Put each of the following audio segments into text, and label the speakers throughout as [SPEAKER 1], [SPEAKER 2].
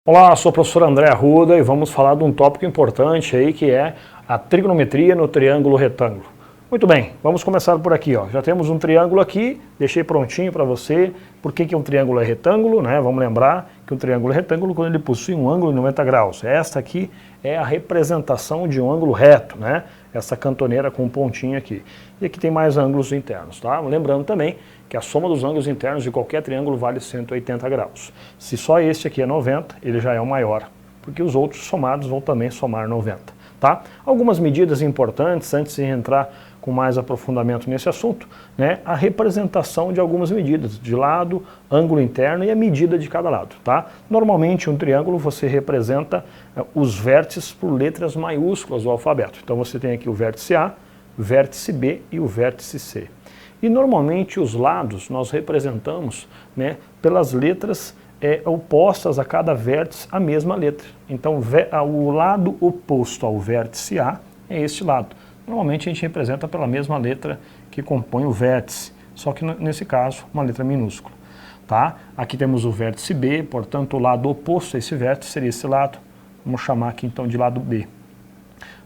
[SPEAKER 1] Olá, sou o professor André Arruda e vamos falar de um tópico importante aí que é a trigonometria no triângulo retângulo. Muito bem, vamos começar por aqui, ó. Já temos um triângulo aqui, deixei prontinho para você. Por que um triângulo é retângulo, né? Vamos lembrar que um triângulo é retângulo quando ele possui um ângulo de 90 graus. Esta aqui é a representação de um ângulo reto, né? Essa cantoneira com um pontinho aqui. E aqui tem mais ângulos internos, tá? Lembrando também que a soma dos ângulos internos de qualquer triângulo vale 180 graus. Se só este aqui é 90, ele já é o maior, porque os outros somados vão também somar 90, tá? Algumas medidas importantes antes de entrar com mais aprofundamento nesse assunto, né? A representação de algumas medidas, de lado, ângulo interno e a medida de cada lado, tá? Normalmente um triângulo você representa os vértices por letras maiúsculas do alfabeto. Então você tem aqui o vértice A, vértice B e o vértice C. E normalmente os lados nós representamos, né, pelas letras opostas a cada vértice a mesma letra. Então o lado oposto ao vértice A é este lado. Normalmente a gente representa pela mesma letra que compõe o vértice, só que nesse caso uma letra minúscula. Tá? Aqui temos o vértice B, portanto o lado oposto a esse vértice seria esse lado. Vamos chamar aqui então de lado B.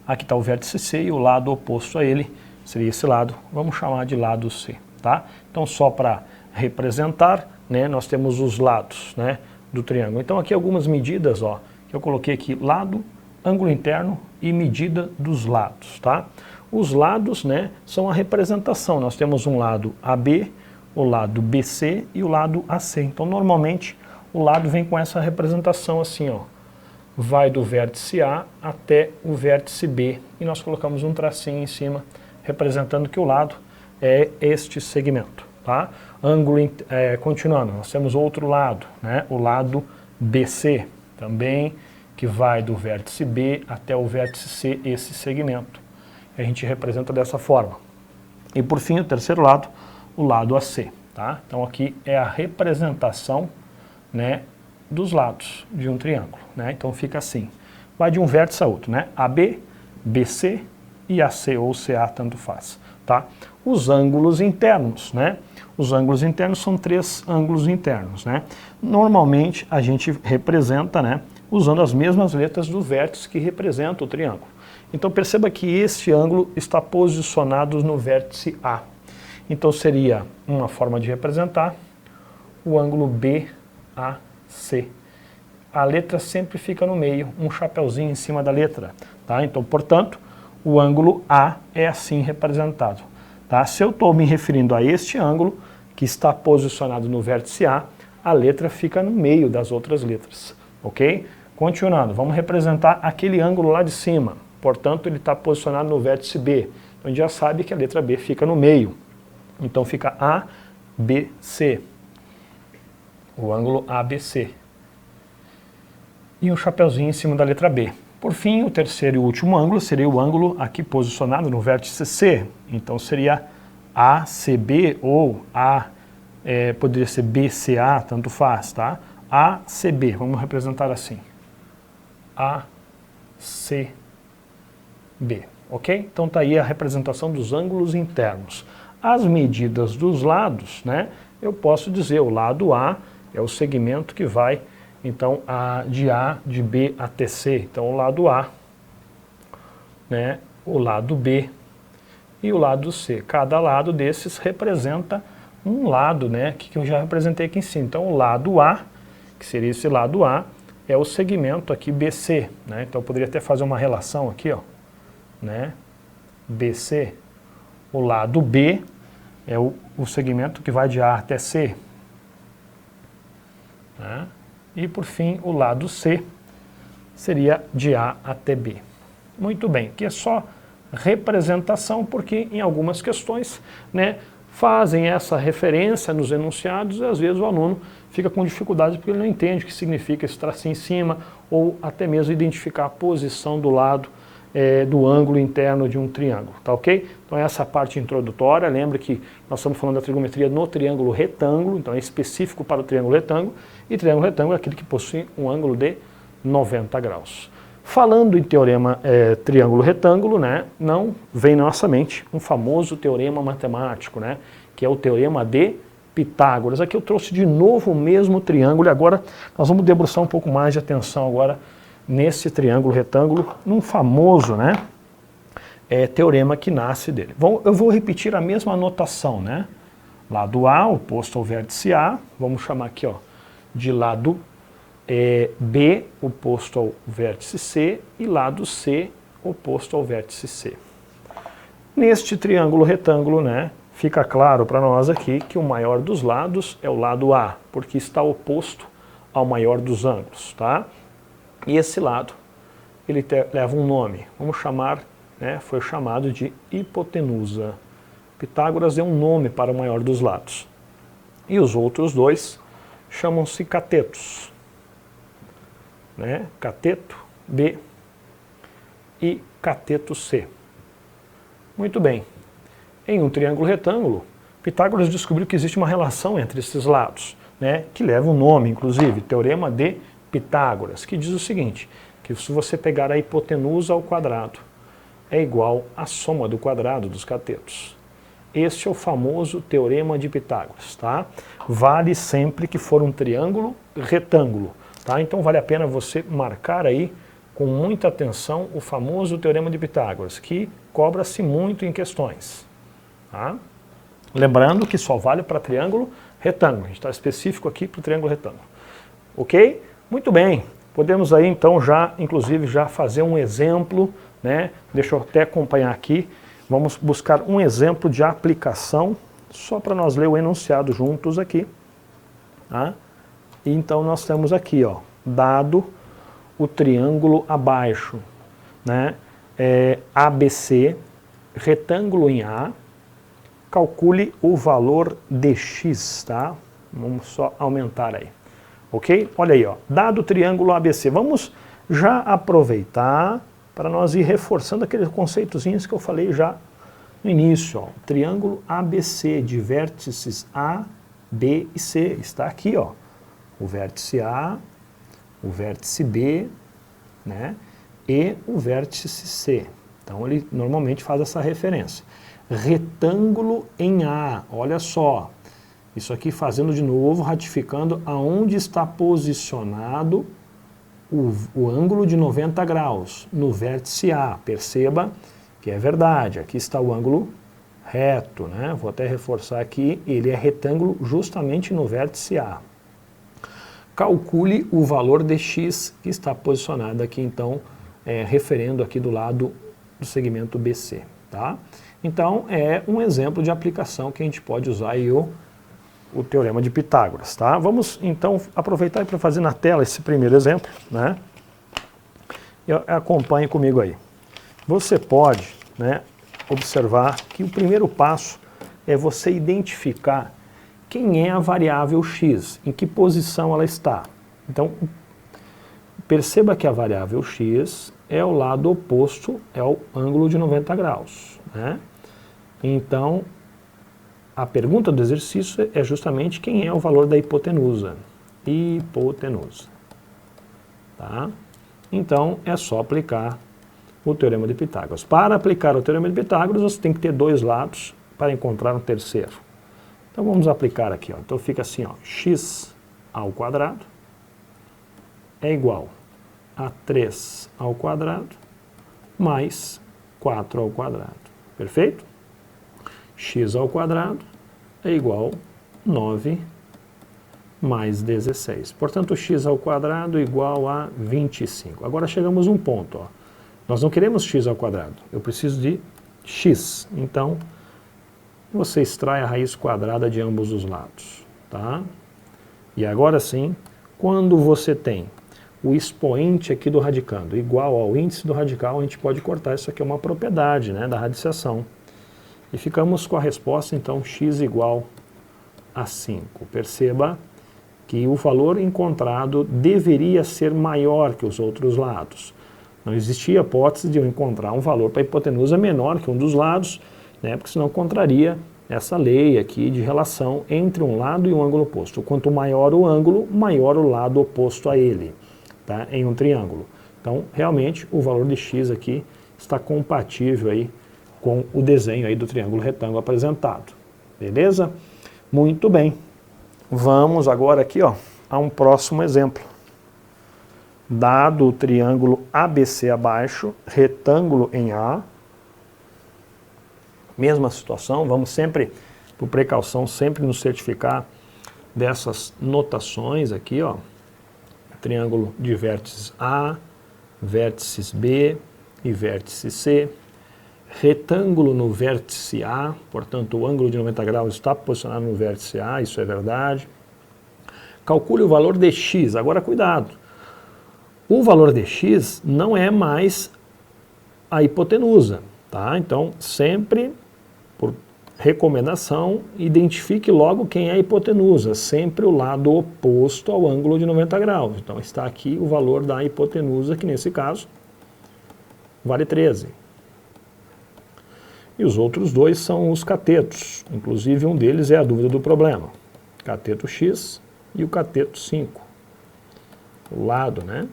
[SPEAKER 1] Aqui está o vértice C e o lado oposto a ele seria esse lado, vamos chamar de lado C, tá? Então só para representar, né, nós temos os lados, né, do triângulo. Então aqui algumas medidas, ó, que eu coloquei aqui, lado, ângulo interno e medida dos lados, tá? Os lados, né, são a representação, nós temos um lado AB, o lado BC e o lado AC. Então normalmente o lado vem com essa representação assim, ó, vai do vértice A até o vértice B e nós colocamos um tracinho em cima representando que o lado é este segmento, tá? Ângulo, continuando, nós temos outro lado, né? O lado BC, também, que vai do vértice B até o vértice C, esse segmento. A gente representa dessa forma. E por fim, o terceiro lado, o lado AC, tá? Então aqui é a representação, né, dos lados de um triângulo, né? Então fica assim, vai de um vértice a outro, né? AB, BC e AC ou CA, tanto faz, tá? Os ângulos internos, né? Os ângulos internos são três ângulos internos, né? Normalmente a gente representa, né, usando as mesmas letras do vértice que representa o triângulo. Então perceba que este ângulo está posicionado no vértice A. Então seria uma forma de representar o ângulo BAC. A letra sempre fica no meio, um chapeuzinho em cima da letra, tá? Então, portanto, o ângulo A é assim representado, tá? Se eu estou me referindo a este ângulo, que está posicionado no vértice A letra fica no meio das outras letras, ok? Continuando, vamos representar aquele ângulo lá de cima, portanto ele está posicionado no vértice B, então a gente já sabe que a letra B fica no meio, então fica ABC, o ângulo ABC, e um chapeuzinho em cima da letra B. Por fim, o terceiro e último ângulo seria o ângulo aqui posicionado no vértice C. Então seria ACB ou poderia ser BCA, tanto faz, tá? ACB, vamos representar assim. ACB, ok? Então tá aí a representação dos ângulos internos. As medidas dos lados, né? Eu posso dizer o lado A é o segmento que vai então de B até C, então o lado A, né, o lado B e o lado C. Cada lado desses representa um lado, né, que eu já representei aqui em cima. Então o lado A, que seria esse lado A, é o segmento aqui BC, né? Então eu poderia até fazer uma relação aqui, ó, né, BC. O lado B é o segmento que vai de A até C, né? E por fim, o lado C seria de A até B. Muito bem, aqui é só representação, porque em algumas questões, né, fazem essa referência nos enunciados e às vezes o aluno fica com dificuldade porque ele não entende o que significa esse tracinho em cima ou até mesmo identificar a posição do lado do ângulo interno de um triângulo, tá ok? Então essa parte introdutória, lembra que nós estamos falando da trigonometria no triângulo retângulo, então é específico para o triângulo retângulo, e triângulo retângulo é aquele que possui um ângulo de 90 graus. Falando em teorema triângulo retângulo, né, não vem na nossa mente um famoso teorema matemático, né, que é o teorema de Pitágoras. Aqui eu trouxe de novo o mesmo triângulo e agora nós vamos debruçar um pouco mais de atenção agora nesse triângulo retângulo, num famoso, né, teorema que nasce dele. Eu vou repetir a mesma anotação, né? Lado A, oposto ao vértice A, vamos chamar aqui, ó, de lado B, oposto ao vértice C, e lado C, oposto ao vértice C. Neste triângulo retângulo, né, fica claro para nós aqui que o maior dos lados é o lado A, porque está oposto ao maior dos ângulos, tá? E esse lado, ele leva um nome, vamos chamar, né, foi chamado de hipotenusa. Pitágoras deu um nome para o maior dos lados. E os outros dois chamam-se catetos, né? Cateto B e cateto C. Muito bem. Em um triângulo retângulo, Pitágoras descobriu que existe uma relação entre esses lados, né, que leva um nome, inclusive, Teorema de Pitágoras, que diz o seguinte, que se você pegar a hipotenusa ao quadrado, é igual à soma do quadrado dos catetos. Este é o famoso Teorema de Pitágoras, tá? Vale sempre que for um triângulo retângulo, tá? Então vale a pena você marcar aí com muita atenção o famoso Teorema de Pitágoras, que cobra-se muito em questões, tá? Lembrando que só vale para triângulo retângulo, a gente está específico aqui para o triângulo retângulo, ok? Muito bem, podemos aí então já, inclusive, já fazer um exemplo, né? Deixa eu até acompanhar aqui. Vamos buscar um exemplo de aplicação, só para nós ler o enunciado juntos aqui. Tá? E então nós temos aqui, ó, dado o triângulo abaixo, né, ABC, retângulo em A, calcule o valor de x, tá? Vamos só aumentar aí, ok? Olha aí, ó, dado o triângulo ABC, vamos já aproveitar para nós ir reforçando aqueles conceitozinhos que eu falei já no início, ó. Triângulo ABC de vértices A, B e C, está aqui, ó. O vértice A, o vértice B, né, e o vértice C. Então ele normalmente faz essa referência. Retângulo em A, olha só. Isso aqui fazendo de novo, ratificando aonde está posicionado o ângulo de 90 graus no vértice A. Perceba que é verdade, aqui está o ângulo reto, né? Vou até reforçar aqui, ele é retângulo justamente no vértice A. Calcule o valor de x que está posicionado aqui, então, referendo aqui do lado do segmento BC, tá? Então, é um exemplo de aplicação que a gente pode usar aí o Teorema de Pitágoras, tá? Vamos, então, aproveitar para fazer na tela esse primeiro exemplo, né? E acompanhe comigo aí. Você pode, né, observar que o primeiro passo é você identificar quem é a variável x, em que posição ela está. Então, perceba que a variável x é o lado oposto, é o ângulo de 90 graus, né? Então, a pergunta do exercício é justamente quem é o valor da hipotenusa. Hipotenusa. Tá? Então, é só aplicar o Teorema de Pitágoras. Para aplicar o Teorema de Pitágoras, você tem que ter dois lados para encontrar um terceiro. Então, vamos aplicar aqui, ó. Então, fica assim, ó, x ao quadrado é igual a 3 ao quadrado mais 4 ao quadrado. Perfeito? X ao quadrado é igual a 9 mais 16. Portanto, x ao quadrado é igual a 25. Agora chegamos a um ponto, ó. Nós não queremos x ao quadrado, eu preciso de x. Então, você extrai a raiz quadrada de ambos os lados, tá? E agora sim, quando você tem o expoente aqui do radicando igual ao índice do radical, a gente pode cortar. Isso aqui é uma propriedade, né, da radiciação. E ficamos com a resposta, então, x igual a 5. Perceba que o valor encontrado deveria ser maior que os outros lados. Não existia hipótese de eu encontrar um valor para a hipotenusa menor que um dos lados, né, porque senão contraria essa lei aqui de relação entre um lado e um ângulo oposto. Quanto maior o ângulo, maior o lado oposto a ele, tá, em um triângulo. Então, realmente, o valor de x aqui está compatível aí com o desenho aí do triângulo retângulo apresentado. Beleza? Muito bem. vamos agora aqui, ó, a um próximo exemplo. Dado o triângulo ABC abaixo, retângulo em A, mesma situação, vamos sempre, por precaução, sempre nos certificar dessas notações aqui, ó. Triângulo de vértices A, vértices B e vértice C. Retângulo no vértice A, portanto o ângulo de 90 graus está posicionado no vértice A, isso é verdade. Calcule o valor de x, agora cuidado. O valor de x não é mais a hipotenusa, tá? Então sempre, por recomendação, identifique logo quem é a hipotenusa, sempre o lado oposto ao ângulo de 90 graus. Então está aqui o valor da hipotenusa, que nesse caso vale 13. E os outros dois são os catetos, inclusive um deles é a dúvida do problema. Cateto x e o cateto 5. O lado, né?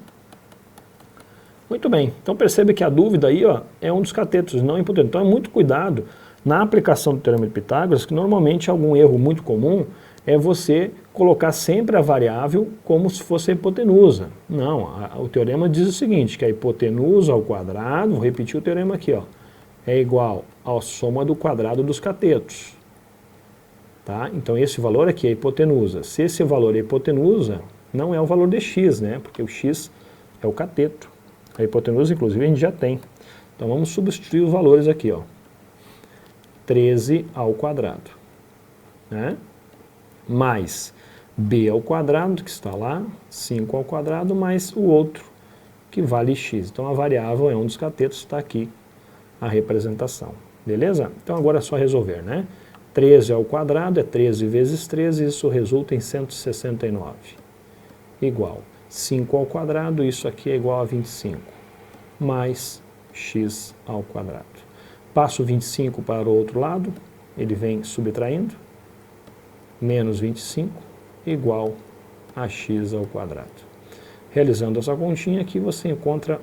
[SPEAKER 1] Muito bem, então percebe que a dúvida aí, ó, é um dos catetos, não hipotenusa. Então é muito cuidado na aplicação do Teorema de Pitágoras, que normalmente algum erro muito comum é você colocar sempre a variável como se fosse a hipotenusa. Não, o teorema diz o seguinte, que a hipotenusa ao quadrado, vou repetir o teorema aqui, ó, é igual à soma do quadrado dos catetos. Tá? Então esse valor aqui é a hipotenusa. Se esse valor é hipotenusa, não é o valor de x, né? Porque o x é o cateto. A hipotenusa, inclusive, a gente já tem. Então vamos substituir os valores aqui, ó. 13 ao quadrado, né? Mais b ao quadrado, que está lá, 5 ao quadrado, mais o outro, que vale x. Então a variável é um dos catetos, está aqui a representação. Beleza? Então agora é só resolver, né? 13 ao quadrado é 13 vezes 13, isso resulta em 169. Igual 5 ao quadrado, isso aqui é igual a 25, mais x ao quadrado. Passo 25 para o outro lado, ele vem subtraindo, menos 25, igual a x ao quadrado. Realizando essa continha aqui, você encontra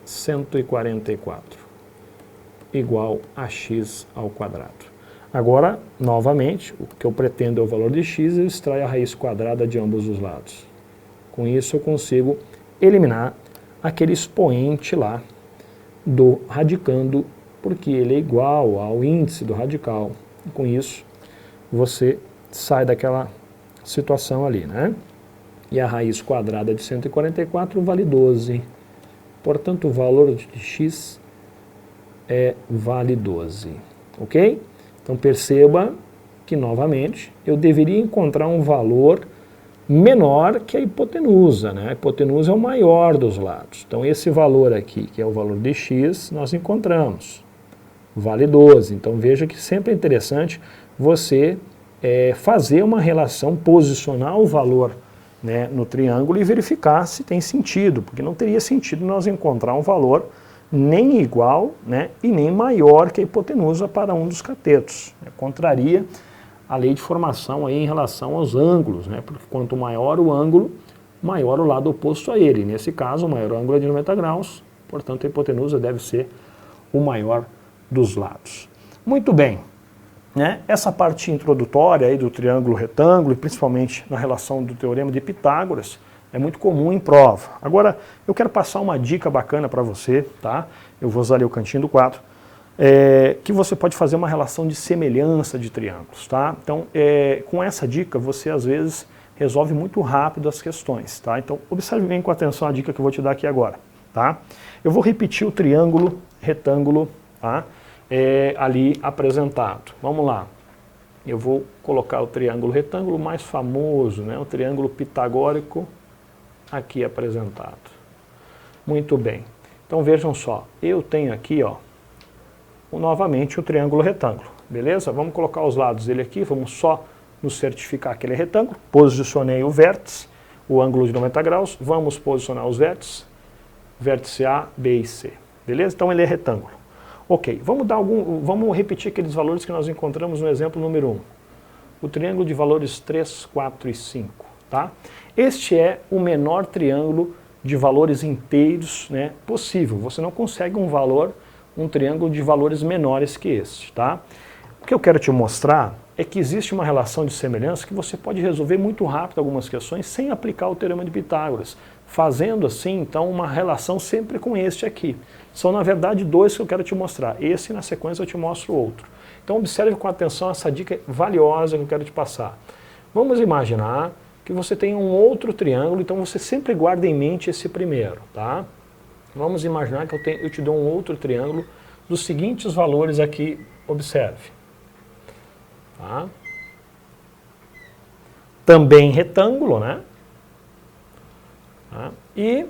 [SPEAKER 1] 144, igual a x ao quadrado. Agora, novamente, o que eu pretendo é o valor de x, eu extraio a raiz quadrada de ambos os lados. Com isso eu consigo eliminar aquele expoente lá do radicando, porque ele é igual ao índice do radical. E com isso, você sai daquela situação ali, né? E a raiz quadrada de 144 vale 12. Portanto, o valor de x vale 12. Ok? Então perceba que, novamente, eu deveria encontrar um valor menor que a hipotenusa, né? A hipotenusa é o maior dos lados. Então esse valor aqui, que é o valor de x, nós encontramos. Vale 12. Então veja que sempre é interessante você fazer uma relação, posicionar o valor, né, no triângulo e verificar se tem sentido, porque não teria sentido nós encontrar um valor nem igual, né, e nem maior que a hipotenusa para um dos catetos. Contraria a lei de formação aí em relação aos ângulos, né, porque quanto maior o ângulo, maior o lado oposto a ele. Nesse caso, o maior ângulo é de 90 graus, portanto a hipotenusa deve ser o maior dos lados. Muito bem, né, essa parte introdutória aí do triângulo retângulo, e principalmente na relação do Teorema de Pitágoras, é muito comum em prova. Agora, eu quero passar uma dica bacana para você, tá? Eu vou usar ali o cantinho do quadro, que você pode fazer uma relação de semelhança de triângulos, tá? Então, com essa dica, você às vezes resolve muito rápido as questões, tá? Então, observe bem com atenção a dica que eu vou te dar aqui agora, tá? Eu vou repetir o triângulo retângulo, tá? Ali apresentado. Vamos lá. Eu vou colocar o triângulo retângulo mais famoso, né? O triângulo pitagórico aqui apresentado. Muito bem. Então vejam só, eu tenho aqui, ó, novamente o triângulo retângulo, beleza? Vamos colocar os lados dele aqui, vamos só nos certificar que ele é retângulo. Posicionei o vértice, o ângulo de 90 graus, vamos posicionar os vértices, vértice A, B e C, beleza? Então ele é retângulo. Ok, vamos repetir aqueles valores que nós encontramos no exemplo número 1. O triângulo de valores 3, 4 e 5, tá? Este é o menor triângulo de valores inteiros, né, possível. Você não consegue um triângulo de valores menores que este, tá? O que eu quero te mostrar é que existe uma relação de semelhança que você pode resolver muito rápido algumas questões sem aplicar o Teorema de Pitágoras, fazendo assim, então, uma relação sempre com este aqui. São, na verdade, dois que eu quero te mostrar. Esse, na sequência, eu te mostro o outro. Então, observe com atenção essa dica valiosa que eu quero te passar. Vamos imaginar que você tem um outro triângulo, então você sempre guarda em mente esse primeiro, tá? Vamos imaginar que eu te dou um outro triângulo dos seguintes valores aqui, observe. Tá? Também retângulo, né? Tá? E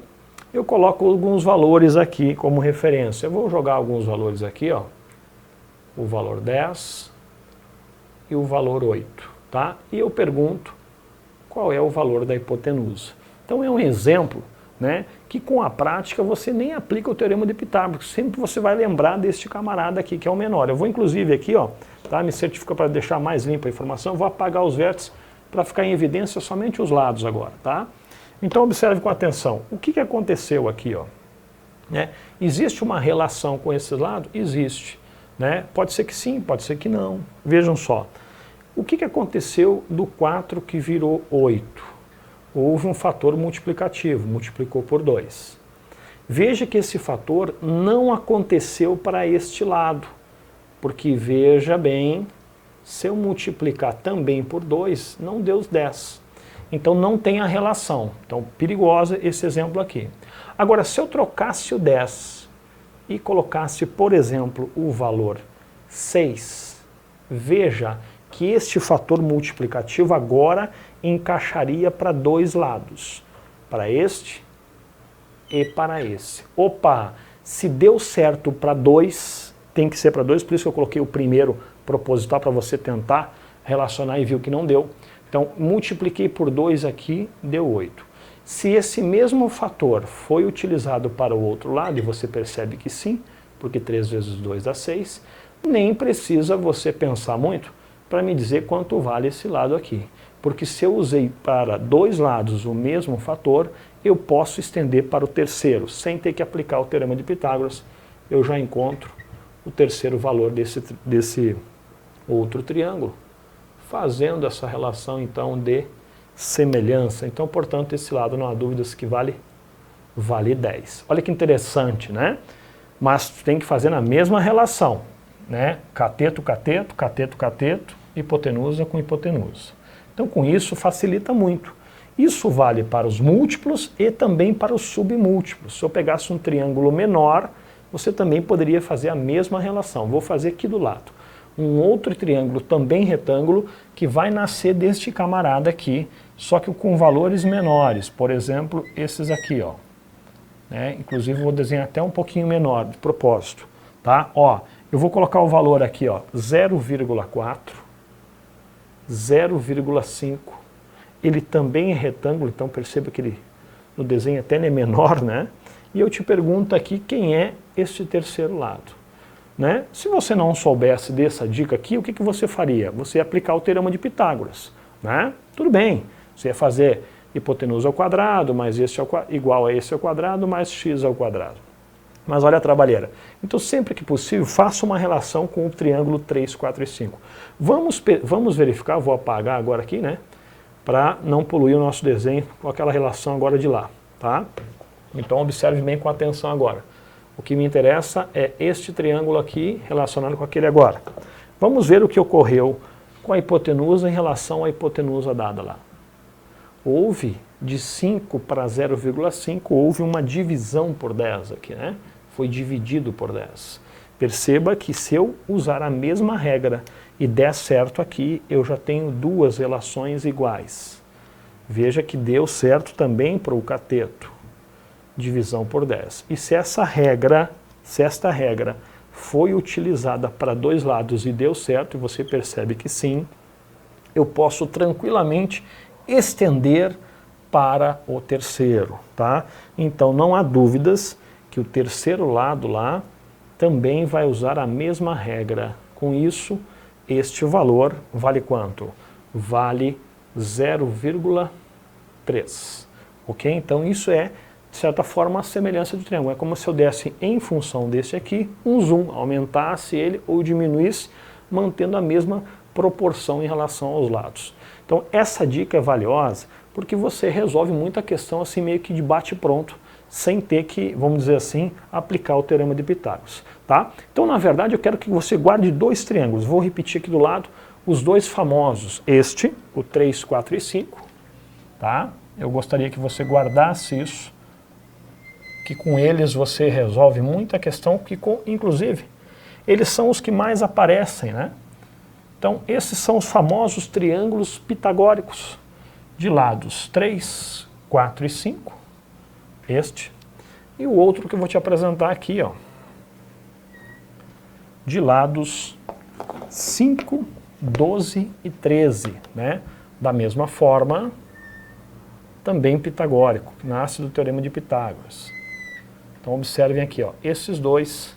[SPEAKER 1] eu coloco alguns valores aqui como referência. Eu vou jogar alguns valores aqui, ó. O valor 10 e o valor 8, tá? E eu pergunto qual é o valor da hipotenusa. Então é um exemplo, né, que com a prática você nem aplica o Teorema de Pitágoras, sempre você vai lembrar deste camarada aqui, que é o menor. Eu vou inclusive aqui, ó, tá, me certifica para deixar mais limpa a informação, eu vou apagar os vértices para ficar em evidência somente os lados agora, tá? Então observe com atenção, o que aconteceu aqui, ó, né? Existe uma relação com esse lado? Existe, né? Pode ser que sim, pode ser que não. Vejam só, o que aconteceu do 4 que virou 8? Houve um fator multiplicativo, multiplicou por 2. Veja que esse fator não aconteceu para este lado, porque veja bem, se eu multiplicar também por 2, não deu os 10. Então não tem a relação. Então, perigosa esse exemplo aqui. Agora, se eu trocasse o 10 e colocasse, por exemplo, o valor 6, veja que este fator multiplicativo agora encaixaria para dois lados, para este e para esse. Opa, se deu certo para 2, tem que ser para 2, por isso que eu coloquei o primeiro proposital para você tentar relacionar e viu que não deu. Então, multipliquei por 2 aqui, deu 8. Se esse mesmo fator foi utilizado para o outro lado, e você percebe que sim, porque 3 vezes 2 dá 6, nem precisa você pensar muito para me dizer quanto vale esse lado aqui. Porque se eu usei para dois lados o mesmo fator, eu posso estender para o terceiro, sem ter que aplicar o Teorema de Pitágoras, eu já encontro o terceiro valor desse outro triângulo, fazendo essa relação então de semelhança. Então, portanto, esse lado não há dúvidas que vale 10. Olha que interessante, né? Mas tem que fazer na mesma relação, né? Cateto, cateto, cateto, cateto, hipotenusa com hipotenusa. Então, com isso, facilita muito. Isso vale para os múltiplos e também para os submúltiplos. Se eu pegasse um triângulo menor, você também poderia fazer a mesma relação. Vou fazer aqui do lado. Um outro triângulo também retângulo que vai nascer deste camarada aqui, só que com valores menores. Por exemplo, esses aqui, ó. Né? Inclusive, vou desenhar até um pouquinho menor, de propósito. Tá? Ó, eu vou colocar o valor aqui, ó, 0,4, 0,5. Ele também é retângulo, então perceba que ele, no desenho até ele é menor, né? E eu te pergunto aqui quem é este terceiro lado. Né? Se você não soubesse dessa dica aqui, o que você faria? Você ia aplicar o Teorema de Pitágoras. Né? Tudo bem, você ia fazer hipotenusa ao quadrado, mais este igual a esse ao quadrado, mais x ao quadrado. Mas olha a trabalheira. Então, sempre que possível, faça uma relação com o triângulo 3, 4 e 5. Vamos verificar, vou apagar agora aqui, né? Para não poluir o nosso desenho com aquela relação agora de lá. Tá? Então, observe bem com atenção agora. O que me interessa é este triângulo aqui relacionado com aquele agora. Vamos ver o que ocorreu com a hipotenusa em relação à hipotenusa dada lá. Houve de 5 para 0,5, houve uma divisão por 10 aqui, né? Foi dividido por 10. Perceba que se eu usar a mesma regra e der certo aqui, eu já tenho duas relações iguais. Veja que deu certo também para o cateto. Divisão por 10. E se esta regra foi utilizada para dois lados e deu certo, e você percebe que sim, eu posso tranquilamente estender para o terceiro, tá? Então não há dúvidas que o terceiro lado lá também vai usar a mesma regra. Com isso, este valor vale quanto? Vale 0,3. Ok? Então isso é, de certa forma, a semelhança do triângulo. É como se eu desse, em função desse aqui, um zoom, aumentasse ele ou diminuísse, mantendo a mesma proporção em relação aos lados. Então essa dica é valiosa porque você resolve muita questão assim meio que de bate-pronto, sem ter que, vamos dizer assim, aplicar o teorema de Pitágoras. Tá? Então na verdade eu quero que você guarde dois triângulos, vou repetir aqui do lado os dois famosos, este, o 3, 4 e 5, tá? Eu gostaria que você guardasse isso, que com eles você resolve muita questão, que inclusive eles são os que mais aparecem, né? Então esses são os famosos triângulos pitagóricos, de lados 3, 4 e 5, este, e o outro que eu vou te apresentar aqui, ó, de lados 5, 12 e 13, né? Da mesma forma, também pitagórico, que nasce do teorema de Pitágoras. Então observem aqui, ó, esses dois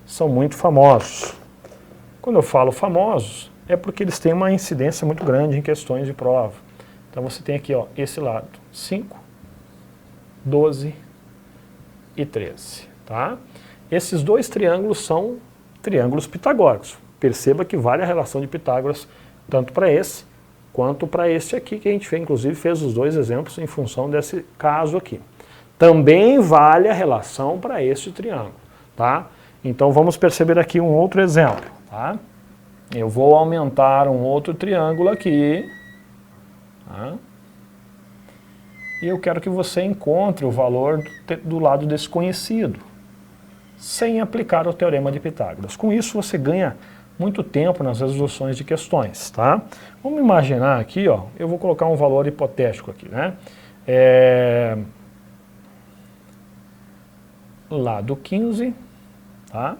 [SPEAKER 1] são muito famosos. Quando eu falo famosos, é porque eles têm uma incidência muito grande em questões de prova. Então você tem aqui, ó, esse lado, 5, 12 e 13, tá? Esses dois triângulos são triângulos pitagóricos. Perceba que vale a relação de Pitágoras tanto para esse quanto para este aqui, que a gente fez, inclusive fez os dois exemplos em função desse caso aqui. Também vale a relação para este triângulo, tá? Então vamos perceber aqui um outro exemplo, tá? Eu vou aumentar um outro triângulo aqui, tá? E eu quero que você encontre o valor do lado desconhecido, sem aplicar o teorema de Pitágoras. Com isso você ganha muito tempo nas resoluções de questões, tá? Vamos imaginar aqui, ó, eu vou colocar um valor hipotético aqui, né? Lado 15, tá?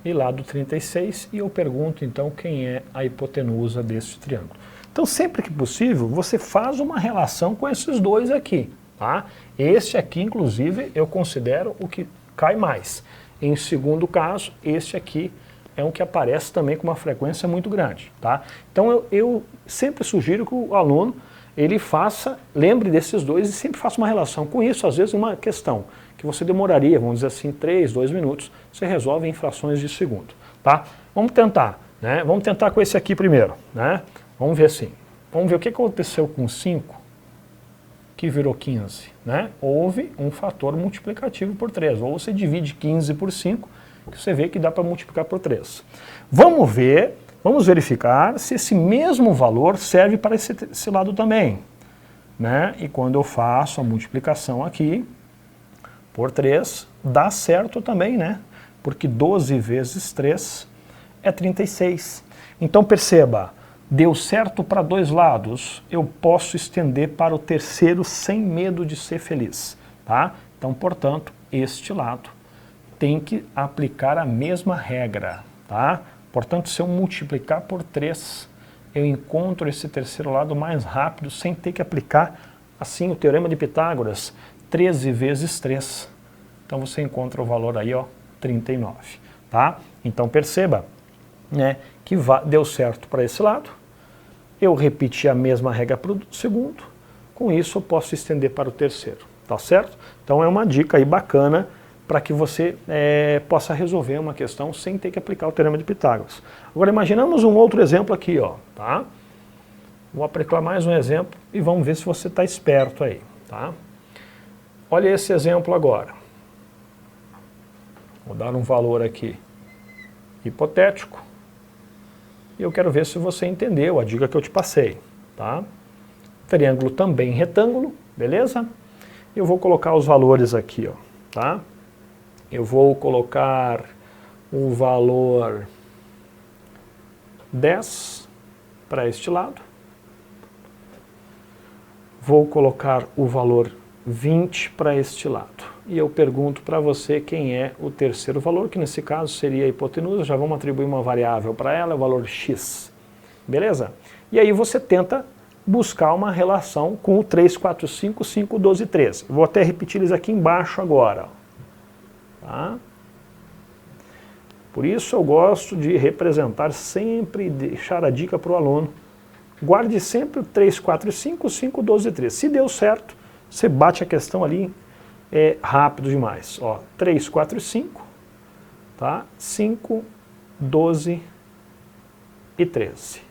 [SPEAKER 1] E lado 36, e eu pergunto então quem é a hipotenusa deste triângulo. Então sempre que possível você faz uma relação com esses dois aqui, tá? Este aqui inclusive eu considero o que cai mais. Em segundo caso, este aqui é um que aparece também com uma frequência muito grande, tá? Então eu sempre sugiro que o aluno ele lembre desses dois e sempre faça uma relação com isso. Às vezes uma questão que você demoraria, vamos dizer assim, 3, 2 minutos, você resolve em frações de segundo, tá? Vamos tentar, né? Vamos tentar com esse aqui primeiro, né? Vamos ver assim. Vamos ver o que aconteceu com 5, que virou 15, né? Houve um fator multiplicativo por 3, ou você divide 15 por 5, que você vê que dá para multiplicar por 3. Vamos verificar se esse mesmo valor serve para esse lado também, né? E quando eu faço a multiplicação aqui por 3, dá certo também, né? Porque 12 vezes 3 é 36. Então perceba, deu certo para dois lados, eu posso estender para o terceiro sem medo de ser feliz, tá? Então, portanto, este lado tem que aplicar a mesma regra, tá? Portanto, se eu multiplicar por 3, eu encontro esse terceiro lado mais rápido, sem ter que aplicar, assim, o teorema de Pitágoras, 13 vezes 3. Então você encontra o valor aí, ó, 39, tá? Então perceba, né, que deu certo para esse lado, eu repeti a mesma regra para o segundo, com isso eu posso estender para o terceiro, tá certo? Então é uma dica aí bacana para que você possa resolver uma questão sem ter que aplicar o teorema de Pitágoras. Agora imaginamos um outro exemplo aqui, ó, tá? Vou aplicar mais um exemplo e vamos ver se você está esperto aí, tá? Olha esse exemplo agora. Vou dar um valor aqui hipotético. E eu quero ver se você entendeu a dica que eu te passei, tá? Triângulo também retângulo, beleza? Eu vou colocar os valores aqui, ó, tá? Eu vou colocar o valor 10 para este lado. Vou colocar o valor 20 para este lado. E eu pergunto para você quem é o terceiro valor, que nesse caso seria a hipotenusa, já vamos atribuir uma variável para ela, o valor x. Beleza? E aí você tenta buscar uma relação com o 3, 4, 5, 5, 12, 13. Vou até repetir eles aqui embaixo agora. Tá? Por isso eu gosto de representar sempre e deixar a dica para o aluno. Guarde sempre o 3, 4, 5, 5, 12, 13. Se deu certo, você bate a questão ali rápido demais. Ó, 3, 4 e 5, tá? 5, 12 e 13.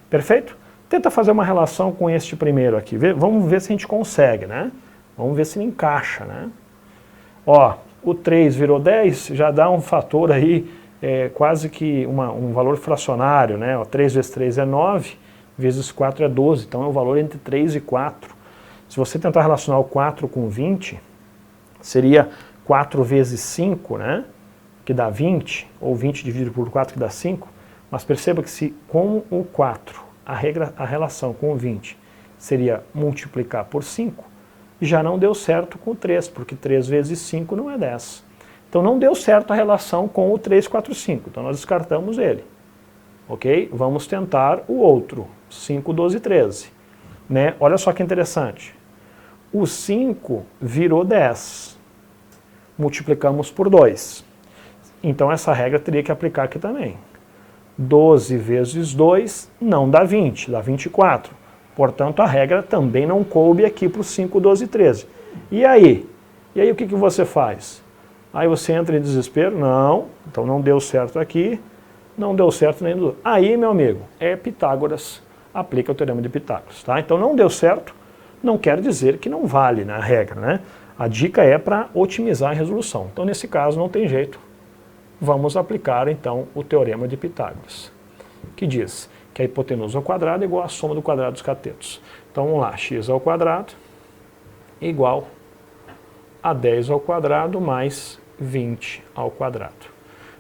[SPEAKER 1] Perfeito? Tenta fazer uma relação com este primeiro aqui. Vamos ver se a gente consegue, né? Vamos ver se ele encaixa, né? Ó, o 3 virou 10, já dá um fator aí, quase que um valor fracionário, né? Ó, 3 vezes 3 é 9, vezes 4 é 12, então é o valor entre 3 e 4. Se você tentar relacionar o 4 com 20, seria 4 vezes 5, né? Que dá 20, ou 20 dividido por 4 que dá 5, mas perceba que se com o 4, a relação com o 20 seria multiplicar por 5, já não deu certo com o 3, porque 3 vezes 5 não é 10. Então não deu certo a relação com o 3, 4, 5, então nós descartamos ele. Ok? Vamos tentar o outro, 5, 12, 13. Né? Olha só que interessante. O 5 virou 10. Multiplicamos por 2. Então essa regra teria que aplicar aqui também. 12 vezes 2 não dá 20, dá 24. Portanto, a regra também não coube aqui para o 5, 12 e 13. E aí? E aí o que você faz? Aí você entra em desespero? Não, então não deu certo aqui, não deu certo nem do... Aí, meu amigo, é Pitágoras, aplica o teorema de Pitágoras, tá? Então não deu certo, não quer dizer que não vale, né, a regra, né? A dica é para otimizar a resolução. Então, nesse caso, não tem jeito. Vamos aplicar, então, o teorema de Pitágoras, que diz que a hipotenusa ao quadrado é igual à soma do quadrado dos catetos. Então, vamos lá, x ao quadrado igual a 10 ao quadrado mais 20 ao quadrado.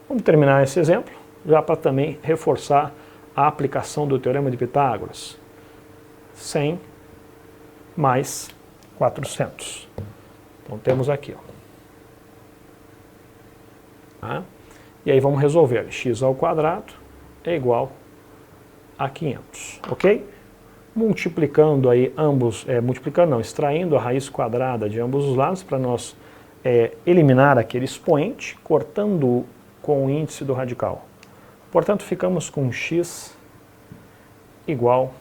[SPEAKER 1] Vamos terminar esse exemplo, já para também reforçar a aplicação do teorema de Pitágoras. 100 mais 400. Então, temos aqui, ó. Tá? E aí vamos resolver. X ao quadrado é igual a 500, ok? Multiplicando aí ambos, extraindo a raiz quadrada de ambos os lados para nós eliminar aquele expoente, cortando com o índice do radical. Portanto, ficamos com x igual,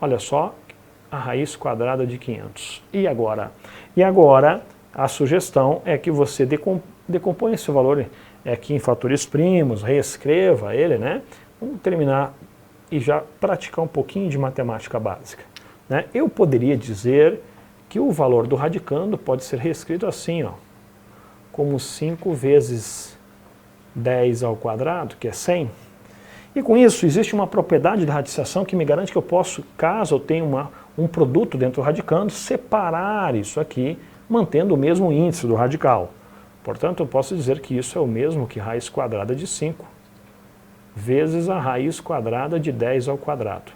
[SPEAKER 1] olha só, a raiz quadrada de 500. E agora? E agora a sugestão é que você decompõe esse valor aqui em fatores primos, reescreva ele, né? Vamos terminar e já praticar um pouquinho de matemática básica, né? Eu poderia dizer que o valor do radicando pode ser reescrito assim, ó, como 5 vezes 10 ao quadrado, que é 100. E com isso, existe uma propriedade da radiciação que me garante que eu posso, caso eu tenha um produto dentro do radicando, separar isso aqui, mantendo o mesmo índice do radical. Portanto, eu posso dizer que isso é o mesmo que raiz quadrada de 5 vezes a raiz quadrada de 10 ao quadrado.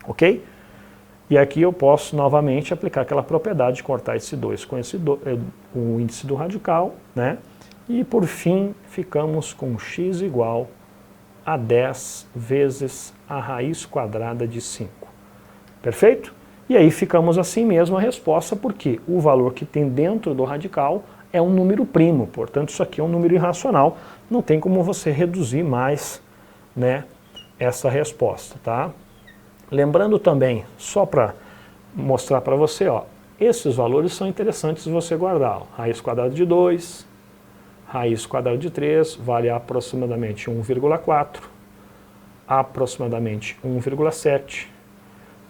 [SPEAKER 1] Ok? E aqui eu posso novamente aplicar aquela propriedade de cortar esse 2 com o índice do radical, né? E por fim, ficamos com x igual a 10 vezes a raiz quadrada de 5. Perfeito? E aí ficamos assim mesmo a resposta, porque o valor que tem dentro do radical é um número primo, portanto isso aqui é um número irracional, não tem como você reduzir mais, né, essa resposta, tá? Lembrando também, só para mostrar para você, ó, esses valores são interessantes você guardar, ó, raiz quadrada de 2, raiz quadrada de 3 vale aproximadamente 1,4, aproximadamente 1,7,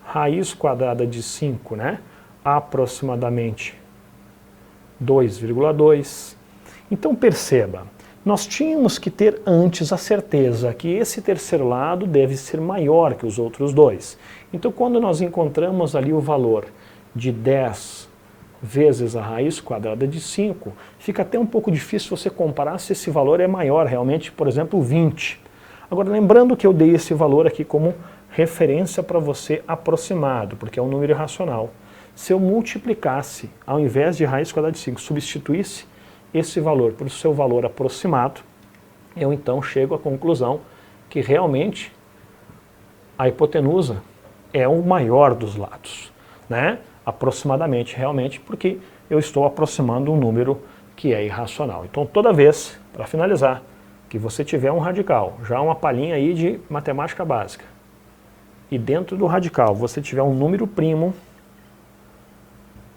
[SPEAKER 1] raiz quadrada de 5, né, aproximadamente 2,2. Então perceba, nós tínhamos que ter antes a certeza que esse terceiro lado deve ser maior que os outros dois. Então quando nós encontramos ali o valor de 10 vezes a raiz quadrada de 5, fica até um pouco difícil você comparar se esse valor é maior realmente, por exemplo, 20. Agora lembrando que eu dei esse valor aqui como referência para você aproximado, porque é um número irracional. Se eu multiplicasse, ao invés de raiz quadrada de 5, substituísse esse valor por seu valor aproximado, eu então chego à conclusão que realmente a hipotenusa é o maior dos lados, né? Aproximadamente, realmente, porque eu estou aproximando um número que é irracional. Então, toda vez, para finalizar, que você tiver um radical, já uma palhinha aí de matemática básica, e dentro do radical você tiver um número primo,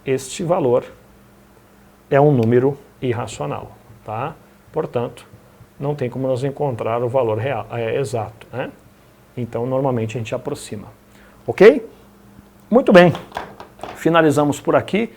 [SPEAKER 1] este valor é um número irracional, tá? Portanto, não tem como nós encontrar o valor real, exato, né? Então, normalmente a gente aproxima. Ok? Muito bem. Finalizamos por aqui.